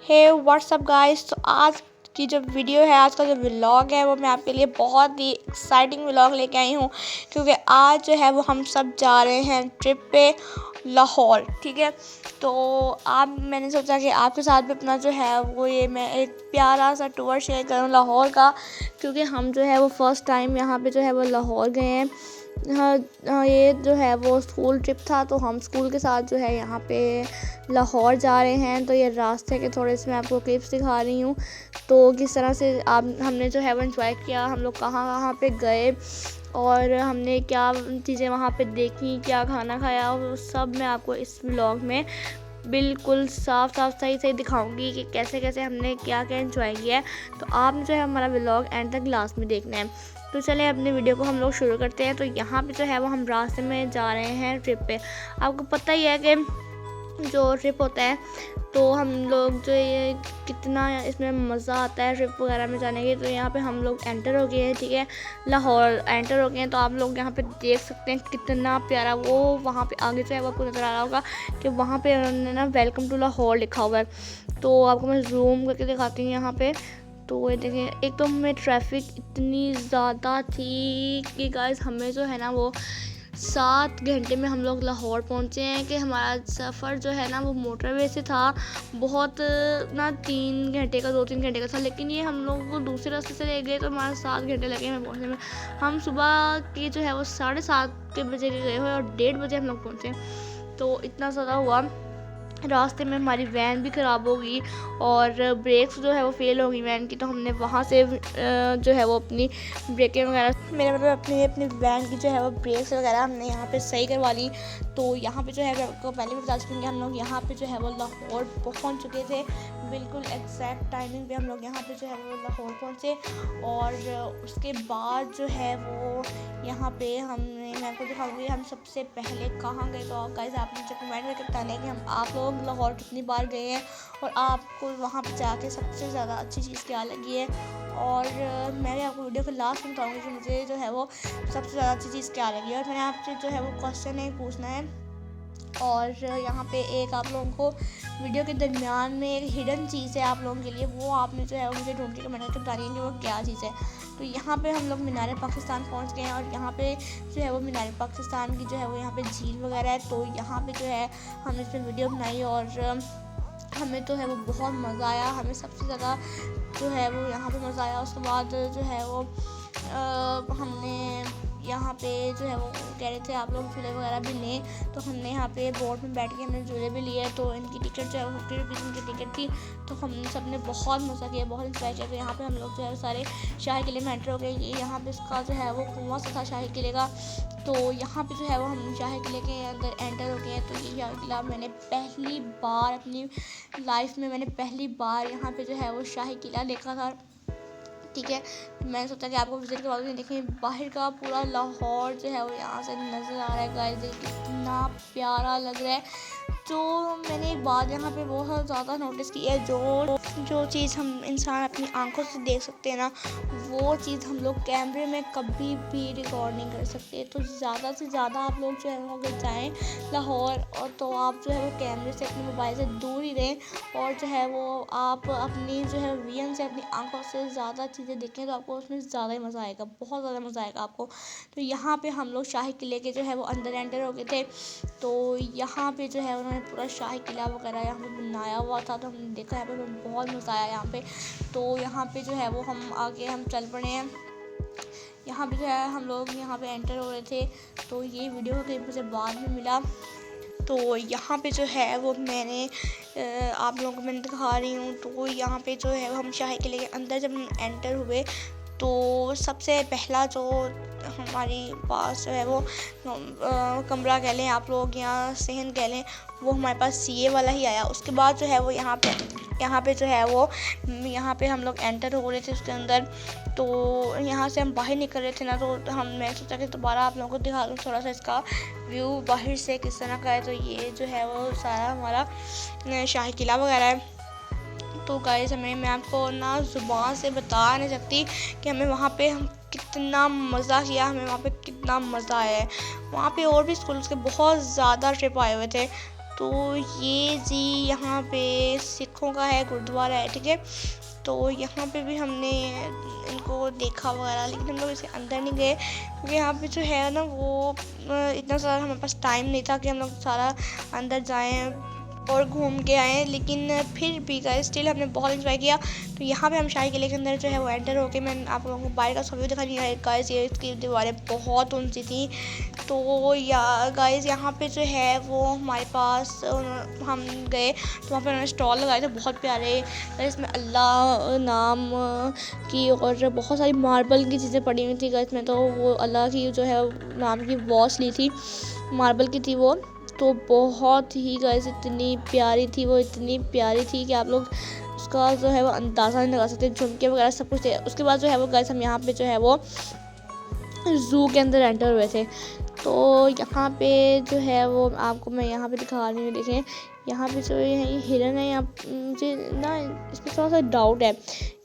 हे WhatsApp guys. तो आज की जो वीडियो है, आज का जो व्लॉग है, वो मैं आपके लिए बहुत ही एक्साइटिंग व्लॉग लेके आई हूँ, क्योंकि आज जो है वो हम सब जा रहे हैं ट्रिप पे लाहौर। ठीक है, तो आप मैंने सोचा कि आपके साथ भी अपना जो है वो ये मैं एक प्यारा सा टूर शेयर करूँ लाहौर का, क्योंकि हम जो है वो फर्स्ट टाइम यहाँ पे जो है वो लाहौर गए हैं। हाँ, ये जो है वो स्कूल ट्रिप था, तो हम स्कूल के साथ जो है यहाँ पे लाहौर जा रहे हैं। तो ये रास्ते के थोड़े से मैं आपको क्लिप्स दिखा रही हूँ, तो किस तरह से हमने जो है वो एंजॉय किया, हम लोग कहाँ कहाँ पे गए और हमने क्या चीज़ें वहाँ पे देखी, क्या खाना खाया, वो सब मैं आपको इस व्लॉग में बिल्कुल साफ सही दिखाऊंगी कि कैसे कैसे हमने क्या क्या एंजॉय किया है। तो आपने जो है हमारा व्लॉग एंड तक लास्ट में देखना है। तो चलें अपने वीडियो को हम लोग शुरू करते हैं। तो यहाँ पे जो है वो हम रास्ते में जा रहे हैं ट्रिप पे। आपको पता ही है कि जो ट्रिप होता है तो हम लोग जो ये कितना इसमें मज़ा आता है ट्रिप वगैरह में जाने के। तो यहाँ पे हम लोग एंटर हो गए हैं, ठीक है, लाहौर एंटर हो गए हैं। तो आप लोग यहाँ पे देख सकते हैं कितना प्यारा वो वहाँ पे आगे जो है वो आपको नज़र आ रहा होगा कि वहाँ पे उन्होंने ना वेलकम टू लाहौर लिखा हुआ है। तो आपको मैं जूम करके दिखाती हूँ यहाँ पे। तो ये देखें, एक तो हमें ट्रैफिक इतनी ज़्यादा थी कि गाइस हमें जो है ना वो 7 घंटे में हम लोग लाहौर पहुँचे हैं। कि हमारा सफ़र जो है ना वो मोटरवे से था, बहुत ना 3 घंटे का 2-3 घंटे का था, लेकिन ये हम लोग को दूसरे रास्ते से ले गए तो हमारा 7 घंटे लगे हमें पहुँचने में। हम सुबह के जो है वो 7:30 बजे के गए हुए और 1:30 बजे हम लोग पहुँचे। तो इतना ज़्यादा हुआ। रास्ते में हमारी वैन भी ख़राब हो गई और ब्रेक्स जो है वो फेल हो गई वैन की। तो हमने वहाँ से जो है वो अपनी ब्रेकें वगैरह, मेरा मतलब अपनी वैन की जो है वो ब्रेक्स वगैरह हमने यहाँ पे सही करवा ली। तो यहाँ पे जो है मैं आपको पहले भी बता चुकी हूँ कि हम लोग यहाँ पे जो है वो लाहौर पहुँच चुके थे। बिल्कुल एग्जैक्ट टाइमिंग पे हम लोग यहाँ पे जो है वो लाहौर पहुँचे। और उसके बाद जो है वो यहाँ पे मैं आपको दिखाऊंगी हम सबसे पहले कहाँ गए। तो गाइस आप मुझे कमेंट करके बताना है कि आप लोग लाहौर कितनी बार गए हैं और आपको वहाँ पे जाके सबसे ज़्यादा अच्छी चीज़ क्या लगी है। और मैं आपको वीडियो के लास्ट में बताऊँगी कि मुझे जो है वो सबसे ज़्यादा अच्छी चीज़ क्या लगी है। और मैंने आपसे जो है वो क्वेश्चन है पूछना है, और यहाँ पे एक आप लोगों को वीडियो के दरमियान में एक हिडन चीज़ है आप लोगों के लिए, वो आपने जो है वो मुझे ढूंढ के कमेंट करके बतानी है कि वो क्या चीज़ है। तो यहाँ पे हम लोग मीनार पाकिस्तान पहुँच गए हैं और यहाँ पे जो है वो मीनार पाकिस्तान की जो है वो यहाँ पे झील वगैरह है। तो यहाँ पे जो है हमने इस पर वीडियो बनाई और हमें तो है वो बहुत मज़ा आया। हमें सबसे ज़्यादा जो है वो यहाँ पे मज़ा आया। उसके बाद जो है वो हमने यहाँ पे जो है वो कह रहे थे आप लोग झूले वगैरह भी लें, तो हमने यहाँ पे बोट में बैठ के हमने झूले भी लिए। तो इनकी टिकट जो है वो 50 रुपीज़ इनकी टिकट थी। तो हम सब ने बहुत मज़ा किया, बहुत इंजॉय किया। तो यहाँ पे हम लोग जो है सारे शाही किले में एंटर हो गए। ये यहाँ पे इसका जो है वो कुआं सा था शाही किले का। तो यहाँ पे जो है वो हम शाही किले के अंदर एंटर हो गए हैं। तो ये शाही किला मैंने पहली बार अपनी लाइफ में यहाँ पे जो है वो शाही किला देखा था, ठीक है। मैंने सोचा कि आपको विजिट करवा दूँ। देखिए बाहर का पूरा लाहौर जो है वो यहाँ से नज़र आ रहा है गाइस, कितना प्यारा लग रहा है। जो मैंने एक बात यहाँ पे बहुत ज़्यादा नोटिस की है, जो चीज़ हम इंसान अपनी आंखों से देख सकते हैं ना, वो चीज़ हम लोग कैमरे में कभी भी रिकॉर्ड नहीं कर सकते। तो ज़्यादा से ज़्यादा आप लोग जो है वो अगर जाएँ लाहौर, और तो आप जो है वो कैमरे से अपने मोबाइल से दूर ही रहें और जो है वो आप अपनी जो है विजन से अपनी आंखों से ज़्यादा चीज़ें देखें, तो आपको उसमें ज़्यादा ही मज़ा आएगा, बहुत ज़्यादा मज़ा आएगा आपको। तो यहाँ पे हम लोग शाही किले के जो है वो अंदर एंटर हो गए थे। तो यहाँ पे जो है उन्होंने पूरा शाही किला वगैरह यहाँ पे बनाया हुआ था। तो हमने देखा यहाँ पे बहुत मज़ा आया यहाँ पे। तो यहाँ पे जो है वो हम आगे हम चल पड़े हैं। यहाँ पे जो है हम लोग यहाँ पे एंटर हो रहे थे। तो ये वीडियो क्लिप मुझे बाद में मिला। तो यहाँ पे जो है वो मैंने आप लोगों को मैं दिखा रही हूँ। तो यहाँ पे जो है हम शाही किले के अंदर जब एंटर हुए, तो सबसे पहला जो हमारी पास जो है वो कमरा कह लें आप लोग या सहन कह लें, वो हमारे पास सीए वाला ही आया। उसके बाद जो है वो यहाँ पे जो है वो यहाँ पे हम लोग एंटर हो रहे थे उसके अंदर। तो यहाँ से हम बाहर निकल रहे थे ना, तो मैं सोचा कि दोबारा आप लोगों को दिखा दूँ थोड़ा सा इसका व्यू बाहर से किस तरह का है। तो ये जो है वो सारा हमारा शाही किला वगैरह है। तो गाइस मैं आपको ना ज़ुबान से बता नहीं सकती कि हमें वहाँ पे हम कितना मज़ा किया, हमें वहाँ पे कितना मज़ा आया है। वहाँ पे और भी स्कूल्स के बहुत ज़्यादा ट्रिप आए हुए थे। तो ये जी यहाँ पे सिखों का है, गुरुद्वारा है, ठीक है। तो यहाँ पे भी हमने इनको देखा वगैरह, लेकिन हम लोग इसके अंदर नहीं गए क्योंकि यहाँ पे जो है ना वो इतना सारा हमारे पास टाइम नहीं था कि हम लोग सारा अंदर जाएं और घूम के आए। लेकिन फिर भी गाइस स्टिल हमने बहुत इंजॉय किया। तो यहाँ पे हम शाही किले के अंदर जो है वो एंटर होके मैं आप लोगों को बाहर का सब व्यू दिखा रही है। गाइस ये इसकी दीवारें बहुत ऊंची थी। तो या गाइस यहाँ पे जो है वो हमारे पास हम गए तो वहाँ पे उन्होंने स्टॉल लगाए थे बहुत प्यारे। इसमें अल्लाह नाम की और बहुत सारी मार्बल की चीज़ें पड़ी हुई थी गाइस। में तो वो अल्लाह की जो है नाम की वॉच ली थी, मार्बल की थी वो। तो बहुत ही गाइस इतनी प्यारी थी वो, इतनी प्यारी थी कि आप लोग उसका जो है वो अंदाज़ा नहीं लगा सकते। झुमके वगैरह सब कुछ थे। उसके बाद जो है वो गाइस हम यहाँ पे जो है वो ज़ू के अंदर एंटर हुए थे। तो यहाँ पे जो है वो आपको मैं यहाँ पे दिखा रही हूँ, देखें यहाँ पे जो ये हिरन है। यहाँ मुझे ना इसमें थोड़ा सा डाउट है,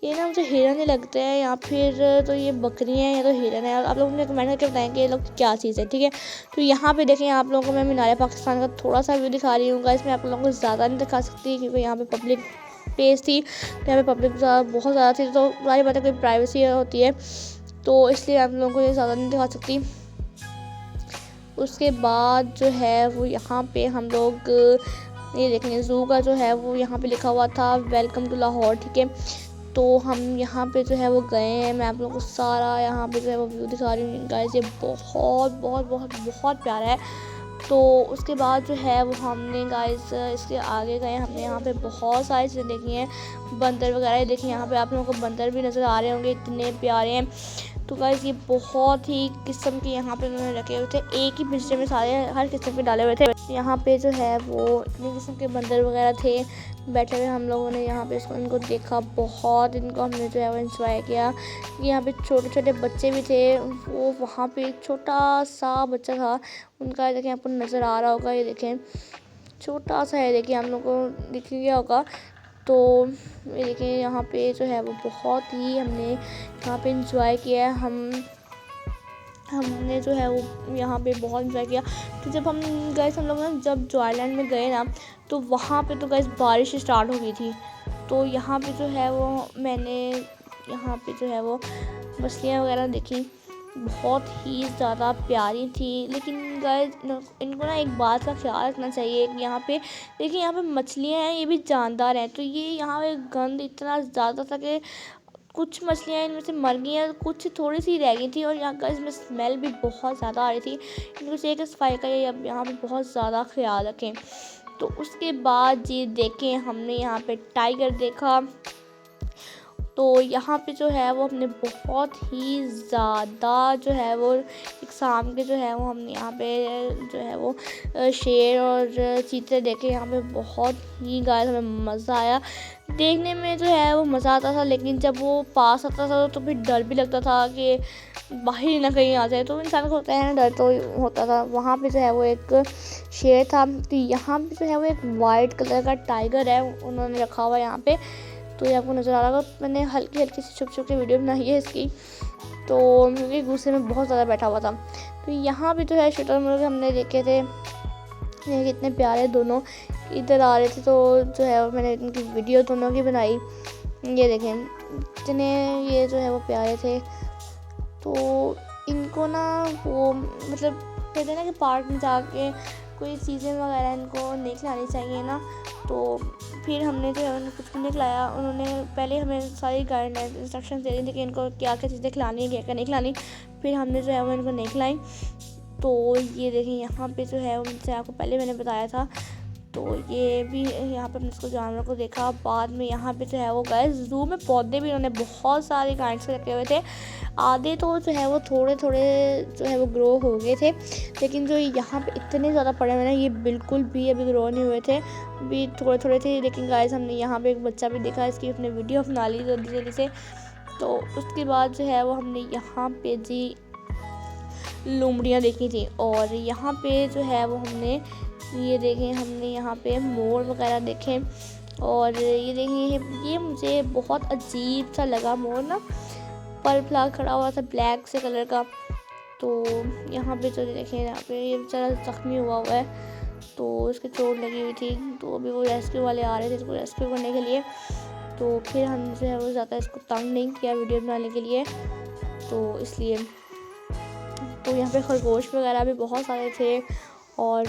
ये ना मुझे हिरन ही लगते हैं या फिर तो ये बकरी हैं या तो हिरन है। आप लोग मुझे कमेंट करके बताएं कि ये लोग क्या चीज़ है, ठीक है। तो यहाँ पे देखें आप लोगों को मैं मीनार पाकिस्तान का थोड़ा सा व्यू दिखा रही हूँ। इसमें आप लोगों को ज़्यादा नहीं दिखा सकती क्योंकि यहाँ पे पब्लिक प्लेस थी, यहाँ पे पब्लिक बहुत ज़्यादा थी। तो सारी बातें कोई प्राइवेसी होती है तो इसलिए आप लोगों को ये ज़्यादा नहीं दिखा सकती। उसके बाद जो है वो यहाँ पे हम लोग ये देखेंगे ज़ू का जो है वो यहाँ पे लिखा हुआ था वेलकम टू लाहौर, ठीक है। तो हम यहाँ पे जो है वो गए हैं। मैं आप लोगों को सारा यहाँ पे जो है वो व्यू दिखा रही हूँ गाइस। ये बहुत बहुत बहुत बहुत प्यारा है। तो उसके बाद जो है वो हमने गाइस इसके आगे गए, हमने यहाँ पे बहुत सारी चीज़ें देखी हैं, बंदर वगैरह देखी। यहाँ पे आप लोगों को बंदर भी नज़र आ रहे होंगे, इतने प्यारे हैं। तो गाइस ये बहुत ही किस्म के यहाँ पे उन्होंने रखे हुए थे, एक ही पिंजरे में सारे हर किस्म के डाले हुए थे। यहाँ पे जो है वो इतने किस्म के बंदर वगैरह थे बैठे हुए। हम लोगों ने यहाँ पे इनको देखा, बहुत इनको हमने जो है वो इंजॉय किया। यहाँ पे छोटे छोटे बच्चे भी थे। वो वहाँ पे एक छोटा सा बच्चा था, उनका देखें आपको नज़र आ रहा होगा, ये देखें छोटा सा है, देखिए हम लोग को दिख गया होगा। तो ये देखिए यहाँ पे जो है वो बहुत ही हमने यहाँ पे इंजॉय किया है। हमने जो है वो यहाँ पे बहुत इंजॉय किया। तो जब हम लोग ना जब जो आइलैंड में गए ना तो वहाँ पे तो गाइस बारिश स्टार्ट हो गई थी। तो यहाँ पे जो है वो मैंने यहाँ पे जो है वो मछलियाँ वगैरह देखी, बहुत ही ज़्यादा प्यारी थी। लेकिन गाइस इनको ना एक बात का ख्याल रखना चाहिए कि यहाँ पे देखिए यहाँ पे मछलियाँ हैं, ये भी जानदार हैं। तो ये यहाँ पे गंद इतना ज़्यादा था कि कुछ मछलियाँ इनमें से मर गई हैं, कुछ थोड़ी सी रह गई थी। और यहाँ का इसमें स्मेल भी बहुत ज़्यादा आ रही थी। इनको चाहिए कि सफाई का ये अब यहाँ पे बहुत ज़्यादा ख्याल रखें। तो उसके बाद जी देखें हमने यहाँ पे टाइगर देखा। तो यहाँ पे जो है वो हमने बहुत ही ज़्यादा जो है वो एक शाम के जो है वो हमने यहाँ पे जो है वो शेर और चीते देखे। यहाँ पे बहुत ही गाइस हमें मज़ा आया देखने में, जो है वो मज़ा आता था। लेकिन जब वो पास आता था तो फिर डर भी लगता था कि बाहर ना कहीं आ जाए। तो इंसान को होता है ना, डर तो होता था। वहाँ पे जो है वो एक शेर था। तो यहाँ पे जो है वो एक वाइट कलर का टाइगर है उन्होंने रखा हुआ यहाँ पे। तो ये आपको नज़र आ रहा होगा, मैंने हल्की हल्की सी छुप छुप के वीडियो बनाई है इसकी। तो क्योंकि गुस्से में बहुत ज़्यादा बैठा हुआ था। तो यहाँ भी जो है शुतुरमुर्ग हमने देखे थे, ये कितने प्यारे दोनों इधर आ रहे थे। तो जो है मैंने इनकी वीडियो दोनों की बनाई, ये देखें इतने ये जो है वो प्यारे थे। तो इनको ना वो मतलब कहते हैं ना कि पार्क में जाके कोई चीज़ें वगैरह इनको नहीं खिलानी चाहिए ना। तो फिर हमने जो है उन्हें कुछ भी नहीं खिलाया। उन्होंने पहले हमें सारी गाइडलाइंस इंस्ट्रक्शन दे दी थी कि इनको क्या क्या चीज़ें खिलानी है, क्या क्या नहीं खिलानी। फिर हमने जो है वो इनको नहीं खिलाई। तो ये देखिए यहाँ पे जो है उनसे आपको पहले मैंने बताया था। तो ये भी यहाँ पे हमने इसको जानवर को देखा। बाद में यहाँ पे जो है वो गए ज़ू में पौधे भी उन्होंने बहुत सारे काइंड से रखे हुए थे। आधे तो जो है वो थोड़े थोड़े जो है वो ग्रो हो गए थे, लेकिन जो यहाँ पे इतने ज़्यादा पड़े हुए हैं ये बिल्कुल भी अभी ग्रो नहीं हुए थे, अभी थोड़े थोड़े थे। लेकिन गाइस हमने यहाँ पे एक बच्चा भी देखा, इसकी अपने वीडियो बना ली जल्दी जल्दी से। तो उसके बाद जो है वो हमने यहाँ पे जी लोमड़ियाँ देखी थी। और यहाँ पे जो है वो हमने ये देखें, हमने यहाँ पे मोर वगैरह देखे। और ये देखिए ये मुझे बहुत अजीब सा लगा मोर ना, पर फ्लावर खड़ा हुआ था ब्लैक से कलर का। तो यहाँ पे जो देखें यहाँ पे ये बेचारा जख्मी हुआ है। तो इसके चोट लगी हुई थी, तो अभी वो रेस्क्यू वाले आ रहे थे इसको रेस्क्यू करने के लिए। तो फिर हम जो है वो ज़्यादा इसको तंग नहीं किया वीडियो बनाने के लिए, तो इसलिए। तो यहाँ पे खरगोश वगैरह भी बहुत सारे थे और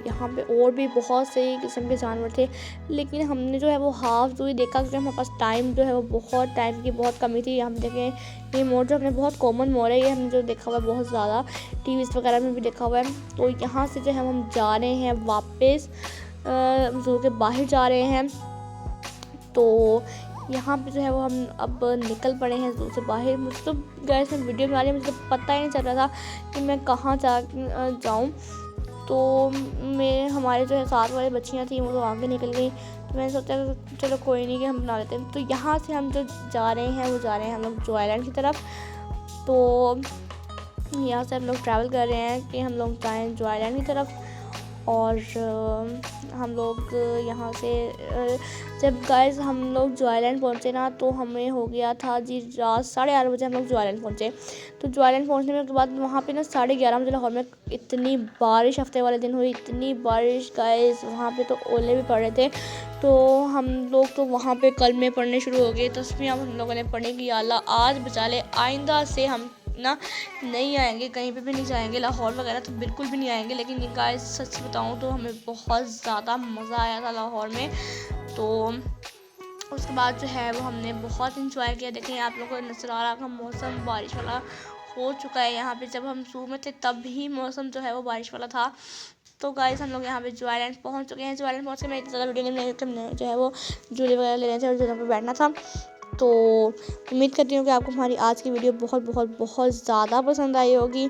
यहाँ पे और भी बहुत से किस्म के जानवर थे, लेकिन हमने जो है वो हाफ जो ही देखा क्योंकि हमारे पास टाइम जो है वो बहुत टाइम की बहुत कमी थी। हम देखें ये मोर जो अपने बहुत कॉमन मोर है, ये हमने जो देखा हुआ है बहुत ज़्यादा टीवीज़ वगैरह में भी देखा हुआ है। तो यहाँ से जो है हम जा रहे हैं वापस ज़ू के बाहर जा रहे हैं। तो यहाँ पे जो है वो हम अब निकल पड़े हैं ज़ू से बाहर। मुझे तो गाइस मैं वीडियो बना रही हूँ, मुझे तो पता ही नहीं चल रहा था कि मैं कहाँ जाऊँ। तो मैं हमारे जो है साथ वाली बच्चियाँ थी वो तो आगे निकल गई, तो मैंने सोचा चलो कोई नहीं कि हम बना लेते हैं। तो यहाँ से हम जो जा रहे हैं वो जा रहे हैं हम लोग जो आइलैंड की तरफ। तो यहाँ से हम लोग ट्रैवल कर रहे हैं कि हम लोग जाएँ जो आइलैंड की तरफ। और हम लोग यहाँ से जब गाइस हम लोग जो आइलैंड पहुँचे ना, तो हमें हो गया था जी रात 8:30 बजे हम लोग जो आइलैंड पहुँचे। तो जो आइलैंड पहुँचने के बाद वहाँ पे ना 11:30 बजे लाहौर में इतनी बारिश हफ्ते वाले दिन हुई, इतनी बारिश गाइस, वहाँ पे तो ओले भी पड़ रहे थे। तो हम लोग तो वहाँ पे कलमे पढ़ने शुरू हो गए, तस्बीह हम लोगों ने पढ़ी कि अल्लाह आज बचा ले, आइंदा से हम ना नहीं आएंगे, कहीं पे भी नहीं जाएंगे, लाहौर वगैरह तो बिल्कुल भी नहीं आएंगे। लेकिन गाइस सच बताऊं तो हमें बहुत ज़्यादा मज़ा आया था लाहौर में। तो उसके बाद जो है वो हमने बहुत इंजॉय किया। देखें आप लोगों को नज़र आ रहा का मौसम बारिश वाला हो चुका है। यहाँ पे जब हम ज़ू में थे तब भी मौसम जो है वो बारिश वाला था। तो गाइस हम लोग यहाँ पे जो आइलैंड पहुँच चुके हैं। जो आइलैंड पहुँच के मैं इतना ज़्यादा वीडियो नहीं बनाई, जो है वो झूले वगैरह लेने थे और जगह पर बैठना था। तो उम्मीद करती हूँ कि आपको हमारी आज की वीडियो बहुत बहुत बहुत ज़्यादा पसंद आई होगी।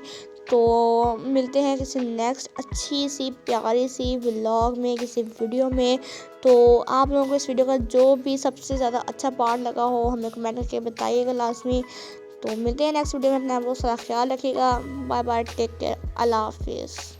तो मिलते हैं किसी नेक्स्ट अच्छी सी प्यारी सी व्लॉग में, किसी वीडियो में। तो आप लोगों को इस वीडियो का जो भी सबसे ज़्यादा अच्छा पार्ट लगा हो हमें कमेंट करके बताइएगा लाजमी। तो मिलते हैं नेक्स्ट वीडियो में। अपना बहुत सारा ख्याल रखिएगा। बाय बाय, टेक केयर, अल्लाह हाफिज़।